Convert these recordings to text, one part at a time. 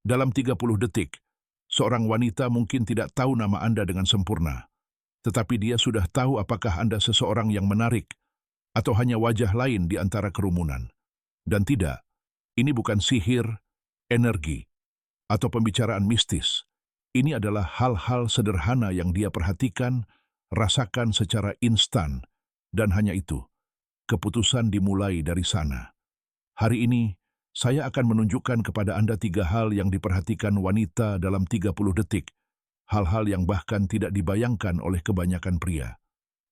Dalam 30 detik, seorang wanita mungkin tidak tahu nama Anda dengan sempurna, tetapi dia sudah tahu apakah Anda seseorang yang menarik atau hanya wajah lain di antara kerumunan. Dan tidak, ini bukan sihir, energi, atau pembicaraan mistis. Ini adalah hal-hal sederhana yang dia perhatikan, rasakan secara instan, dan hanya itu, keputusan dimulai dari sana. Hari ini, saya akan menunjukkan kepada Anda 3 hal yang diperhatikan wanita dalam 30 detik, hal-hal yang bahkan tidak dibayangkan oleh kebanyakan pria.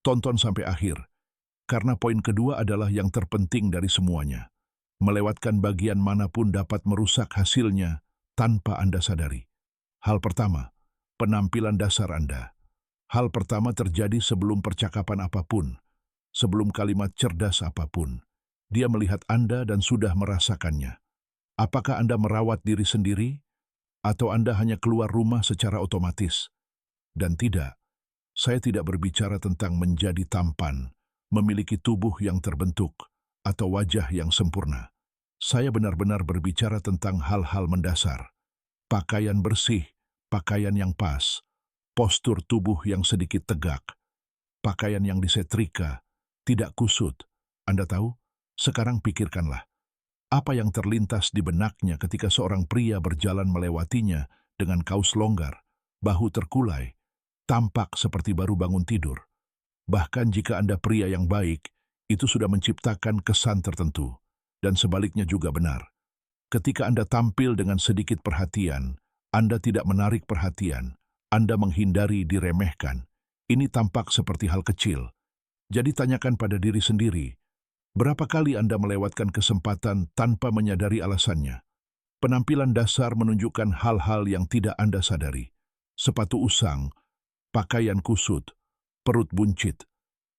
Tonton sampai akhir, karena poin kedua adalah yang terpenting dari semuanya. Melewatkan bagian manapun dapat merusak hasilnya tanpa Anda sadari. Hal pertama, penampilan dasar Anda. Hal pertama terjadi sebelum percakapan apapun, sebelum kalimat cerdas apapun. Dia melihat Anda dan sudah merasakannya. Apakah Anda merawat diri sendiri, atau Anda hanya keluar rumah secara otomatis? Dan tidak, saya tidak berbicara tentang menjadi tampan, memiliki tubuh yang terbentuk, atau wajah yang sempurna. Saya benar-benar berbicara tentang hal-hal mendasar. Pakaian bersih, pakaian yang pas, postur tubuh yang sedikit tegak, pakaian yang disetrika, tidak kusut. Anda tahu? Sekarang pikirkanlah, apa yang terlintas di benaknya ketika seorang pria berjalan melewatinya dengan kaus longgar, bahu terkulai, tampak seperti baru bangun tidur. Bahkan jika Anda pria yang baik, itu sudah menciptakan kesan tertentu. Dan sebaliknya juga benar. Ketika Anda tampil dengan sedikit perhatian, Anda tidak menarik perhatian, Anda menghindari diremehkan. Ini tampak seperti hal kecil. Jadi tanyakan pada diri sendiri, berapa kali Anda melewatkan kesempatan tanpa menyadari alasannya? Penampilan dasar menunjukkan hal-hal yang tidak Anda sadari. Sepatu usang, pakaian kusut, perut buncit.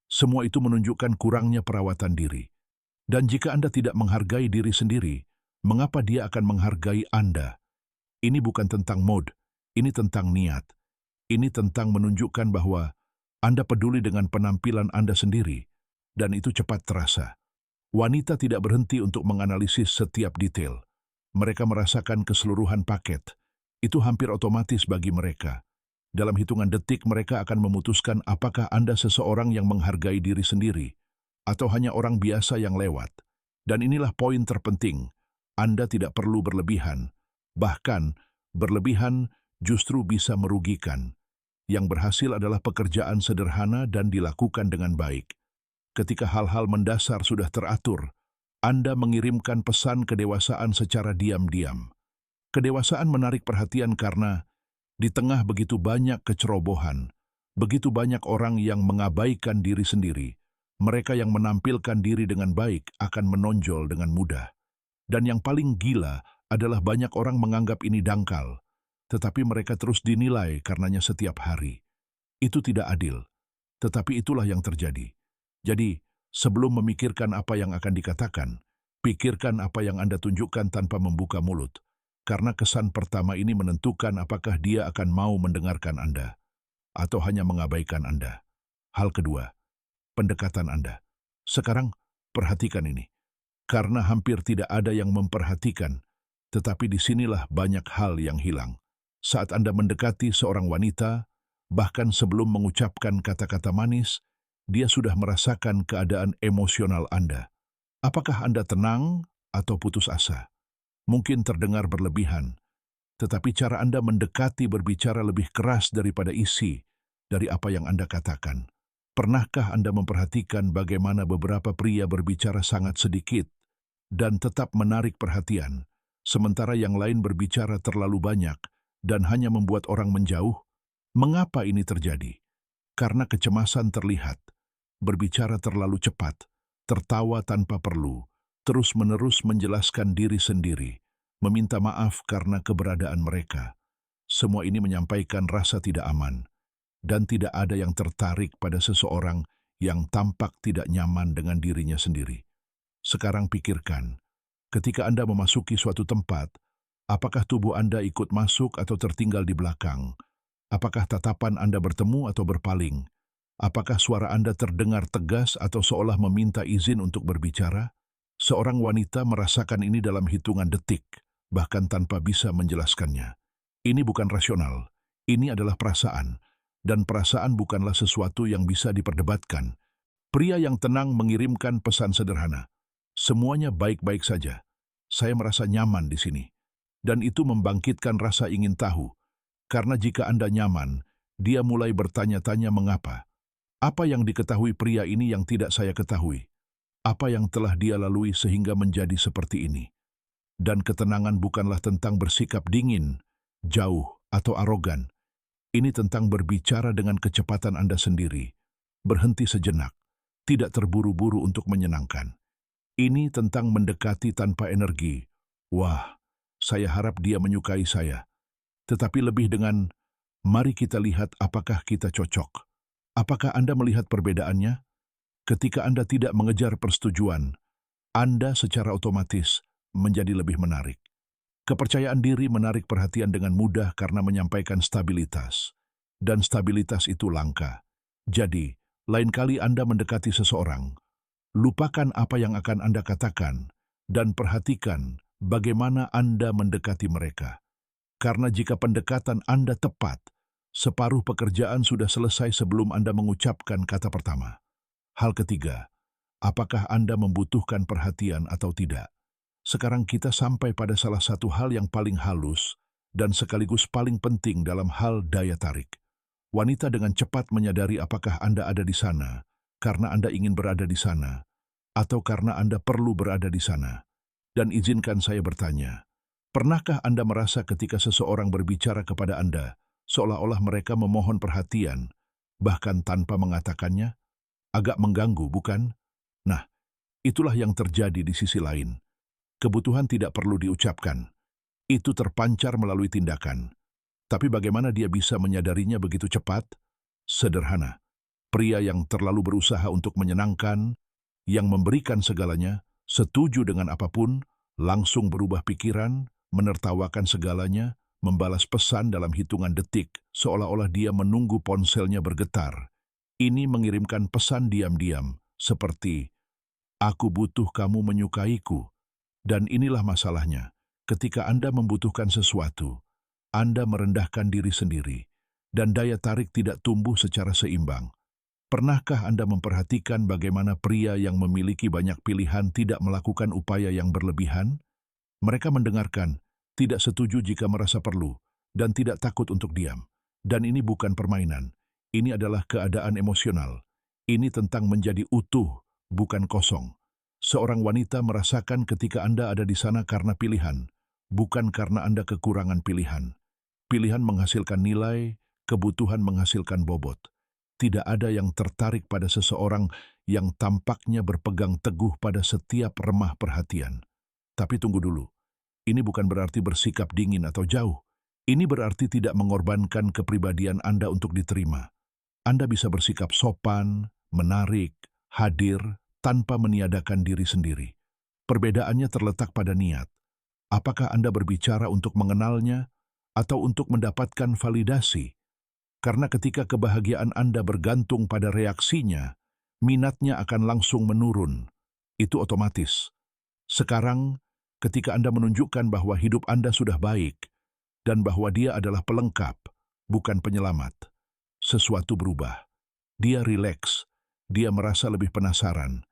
Semua itu menunjukkan kurangnya perawatan diri. Dan jika Anda tidak menghargai diri sendiri, mengapa dia akan menghargai Anda? Ini bukan tentang mode, ini tentang niat. Ini tentang menunjukkan bahwa Anda peduli dengan penampilan Anda sendiri, dan itu cepat terasa. Wanita tidak berhenti untuk menganalisis setiap detail. Mereka merasakan keseluruhan paket. Itu hampir otomatis bagi mereka. Dalam hitungan detik mereka akan memutuskan apakah Anda seseorang yang menghargai diri sendiri, atau hanya orang biasa yang lewat. Dan inilah poin terpenting. Anda tidak perlu berlebihan. Bahkan, berlebihan justru bisa merugikan. Yang berhasil adalah pekerjaan sederhana dan dilakukan dengan baik. Ketika hal-hal mendasar sudah teratur, Anda mengirimkan pesan kedewasaan secara diam-diam. Kedewasaan menarik perhatian karena di tengah begitu banyak kecerobohan, begitu banyak orang yang mengabaikan diri sendiri, mereka yang menampilkan diri dengan baik akan menonjol dengan mudah. Dan yang paling gila adalah banyak orang menganggap ini dangkal, tetapi mereka terus dinilai karenanya setiap hari. Itu tidak adil, tetapi itulah yang terjadi. Jadi, sebelum memikirkan apa yang akan dikatakan, pikirkan apa yang Anda tunjukkan tanpa membuka mulut, karena kesan pertama ini menentukan apakah dia akan mau mendengarkan Anda, atau hanya mengabaikan Anda. Hal kedua, pendekatan Anda. Sekarang, perhatikan ini. Karena hampir tidak ada yang memperhatikan, tetapi disinilah banyak hal yang hilang. Saat Anda mendekati seorang wanita, bahkan sebelum mengucapkan kata-kata manis, dia sudah merasakan keadaan emosional Anda. Apakah Anda tenang atau putus asa? Mungkin terdengar berlebihan, tetapi cara Anda mendekati berbicara lebih keras daripada isi dari apa yang Anda katakan. Pernahkah Anda memperhatikan bagaimana beberapa pria berbicara sangat sedikit dan tetap menarik perhatian, sementara yang lain berbicara terlalu banyak dan hanya membuat orang menjauh? Mengapa ini terjadi? Karena kecemasan terlihat, berbicara terlalu cepat, tertawa tanpa perlu, terus-menerus menjelaskan diri sendiri, meminta maaf karena keberadaan mereka. Semua ini menyampaikan rasa tidak aman. Dan tidak ada yang tertarik pada seseorang yang tampak tidak nyaman dengan dirinya sendiri. Sekarang pikirkan, ketika Anda memasuki suatu tempat, apakah tubuh Anda ikut masuk atau tertinggal di belakang? Apakah tatapan Anda bertemu atau berpaling? Apakah suara Anda terdengar tegas atau seolah meminta izin untuk berbicara? Seorang wanita merasakan ini dalam hitungan detik. bahkan tanpa bisa menjelaskannya. Ini bukan rasional, ini adalah perasaan, dan perasaan bukanlah sesuatu yang bisa diperdebatkan. Pria yang tenang mengirimkan pesan sederhana. Semuanya baik-baik saja. Saya merasa nyaman di sini. Dan itu membangkitkan rasa ingin tahu. Karena jika Anda nyaman, dia mulai bertanya-tanya mengapa. Apa yang diketahui pria ini yang tidak saya ketahui? Apa yang telah dia lalui sehingga menjadi seperti ini? Dan ketenangan bukanlah tentang bersikap dingin, jauh, atau arogan. Ini tentang berbicara dengan kecepatan Anda sendiri. Berhenti sejenak, tidak terburu-buru untuk menyenangkan. Ini tentang mendekati tanpa energi. Wah, saya harap dia menyukai saya. Tetapi lebih dengan, mari kita lihat apakah kita cocok. Apakah Anda melihat perbedaannya? Ketika Anda tidak mengejar persetujuan, Anda secara otomatis menjadi lebih menarik. Kepercayaan diri menarik perhatian dengan mudah karena menyampaikan stabilitas. Dan stabilitas itu langka. Jadi, lain kali Anda mendekati seseorang, lupakan apa yang akan Anda katakan dan perhatikan bagaimana Anda mendekati mereka. Karena jika pendekatan Anda tepat, separuh pekerjaan sudah selesai sebelum Anda mengucapkan kata pertama. Hal ketiga, apakah Anda membutuhkan perhatian atau tidak? Sekarang kita sampai pada salah satu hal yang paling halus dan sekaligus paling penting dalam hal daya tarik. Wanita dengan cepat menyadari apakah Anda ada di sana karena Anda ingin berada di sana atau karena Anda perlu berada di sana. Dan izinkan saya bertanya, pernahkah Anda merasa ketika seseorang berbicara kepada Anda, seolah-olah mereka memohon perhatian, bahkan tanpa mengatakannya? Agak mengganggu, bukan? Nah, itulah yang terjadi di sisi lain. Kebutuhan tidak perlu diucapkan. Itu terpancar melalui tindakan. Tapi bagaimana dia bisa menyadarinya begitu cepat? Sederhana. Pria yang terlalu berusaha untuk menyenangkan, yang memberikan segalanya, setuju dengan apapun, langsung berubah pikiran, menertawakan segalanya, membalas pesan dalam hitungan detik, seolah-olah dia menunggu ponselnya bergetar. Ini mengirimkan pesan diam-diam, seperti, "Aku butuh kamu menyukaiku." Dan inilah masalahnya, ketika Anda membutuhkan sesuatu, Anda merendahkan diri sendiri, dan daya tarik tidak tumbuh secara seimbang. Pernahkah Anda memperhatikan bagaimana pria yang memiliki banyak pilihan tidak melakukan upaya yang berlebihan? Mereka mendengarkan, tidak setuju jika merasa perlu, dan tidak takut untuk diam. Dan ini bukan permainan. Ini adalah keadaan emosional. Ini tentang menjadi utuh, bukan kosong. Seorang wanita merasakan ketika Anda ada di sana karena pilihan, bukan karena Anda kekurangan pilihan. Pilihan menghasilkan nilai, kebutuhan menghasilkan bobot. Tidak ada yang tertarik pada seseorang yang tampaknya berpegang teguh pada setiap remah perhatian. Tapi tunggu dulu, ini bukan berarti bersikap dingin atau jauh. Ini berarti tidak mengorbankan kepribadian Anda untuk diterima. Anda bisa bersikap sopan, menarik, hadir, tanpa meniadakan diri sendiri. Perbedaannya terletak pada niat. Apakah Anda berbicara untuk mengenalnya atau untuk mendapatkan validasi? Karena ketika kebahagiaan Anda bergantung pada reaksinya, minatnya akan langsung menurun. Itu otomatis. Sekarang, ketika Anda menunjukkan bahwa hidup Anda sudah baik dan bahwa dia adalah pelengkap, bukan penyelamat, sesuatu berubah. Dia rileks, dia merasa lebih penasaran,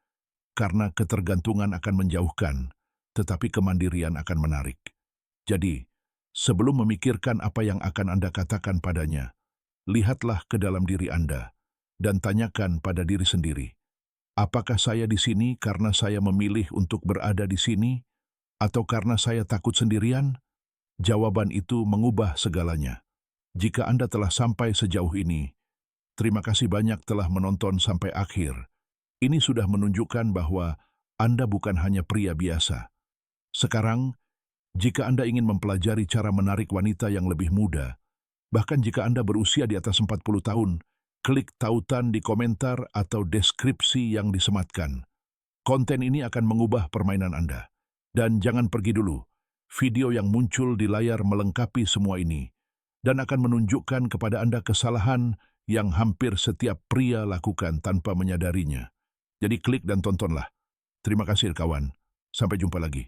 karena ketergantungan akan menjauhkan, tetapi kemandirian akan menarik. Jadi, sebelum memikirkan apa yang akan Anda katakan padanya, lihatlah ke dalam diri Anda dan tanyakan pada diri sendiri, apakah saya di sini karena saya memilih untuk berada di sini atau karena saya takut sendirian? Jawaban itu mengubah segalanya. Jika Anda telah sampai sejauh ini, terima kasih banyak telah menonton sampai akhir. Ini sudah menunjukkan bahwa Anda bukan hanya pria biasa. Sekarang, jika Anda ingin mempelajari cara menarik wanita yang lebih muda, bahkan jika Anda berusia di atas 40 tahun, klik tautan di komentar atau deskripsi yang disematkan. Konten ini akan mengubah permainan Anda. Dan jangan pergi dulu. Video yang muncul di layar melengkapi semua ini dan akan menunjukkan kepada Anda kesalahan yang hampir setiap pria lakukan tanpa menyadarinya. Jadi klik dan tontonlah. Terima kasih kawan. Sampai jumpa lagi.